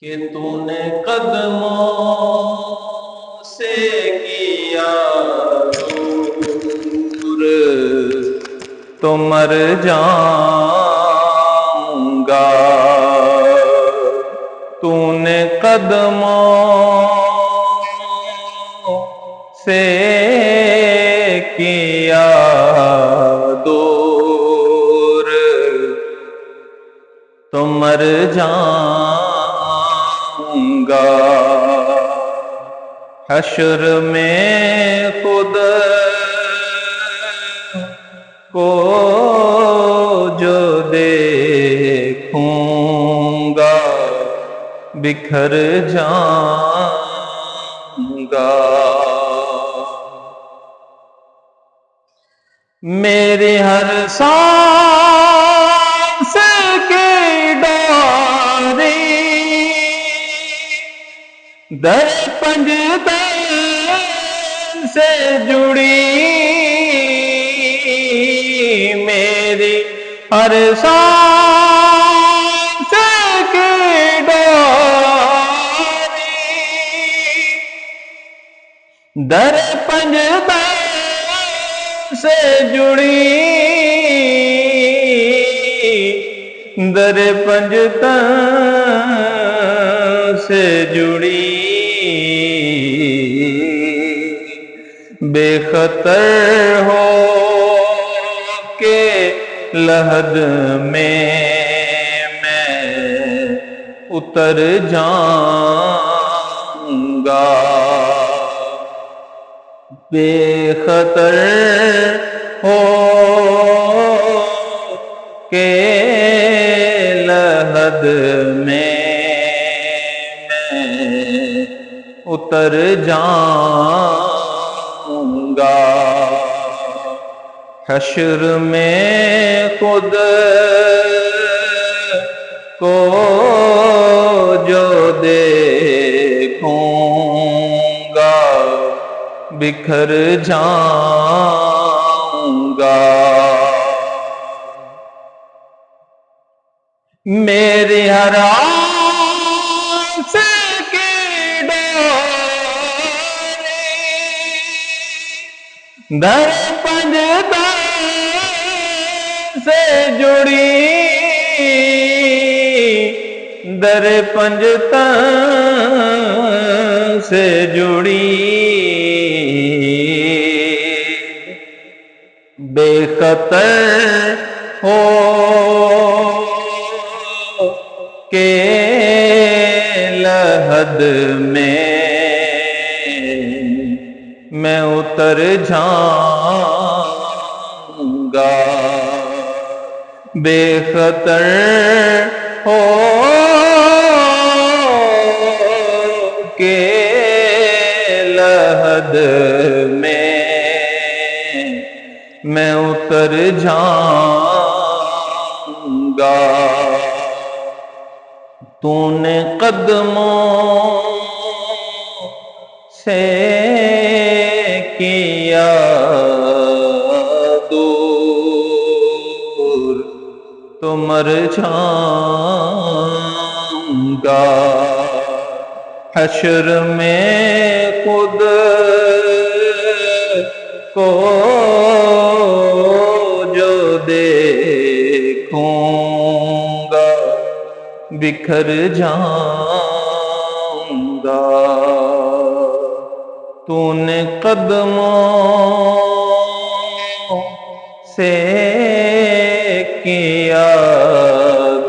کہ تو نے قدموں سے کیا دور تو مر جاؤں گا۔ تو نے قدموں سے کیا دور تو مر جاؤں گا۔ حشر میں خود کو جو دیکھوں گا بکھر جاؤں گا۔ میری ہر سانس کی ڈوری در پنجتن سے جڑی، میری ہر سانس کی ڈوری در پنجتن سے جڑی، در پنجتن سے جڑی۔ بے خطر ہو کے لحد میں میں اتر جاؤں گا۔ بے خطر ہو کے لحد میں اتر جاؤں گا۔ حشر میں خود کو جو دیکھوں گا بکھر جاؤں گا۔ میری ہر آس کی ڈوری در پنجتن سے جڑی، در پنجتن سے جڑی۔ بے خطر ہو کے لحد میں میں اتر جاؤں گا۔ بے خطر ہو کے لحد میں میں اتر جاؤں گا۔ تو نے قدموں سے کیا دور تو مر جاؤں گا۔ حشر میں خود کو جو دیکھوں گا بکھر جاؤں گا۔ تو نے قدموں سے کیا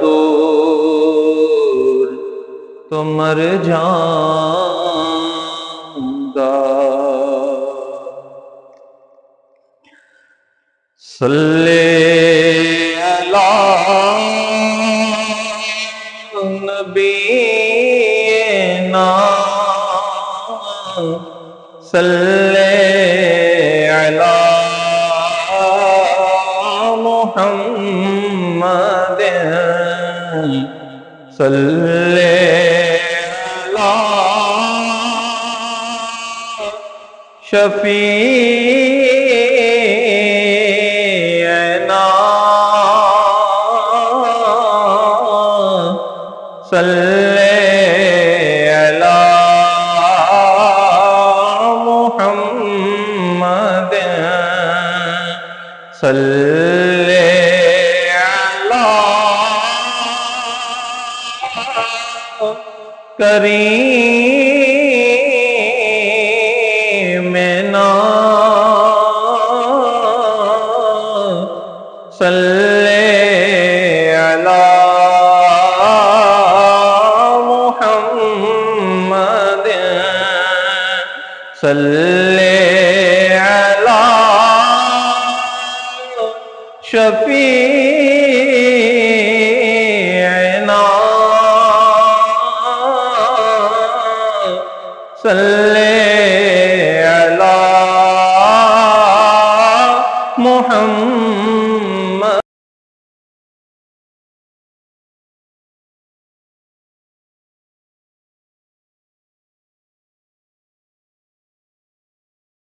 دور تو مر جاؤں گا۔ صلی علی نبینا صلی علی محمد صلی علی شفیعنا صلی صل علی کریمنا صل علی محمد صل علی شفیعنا صل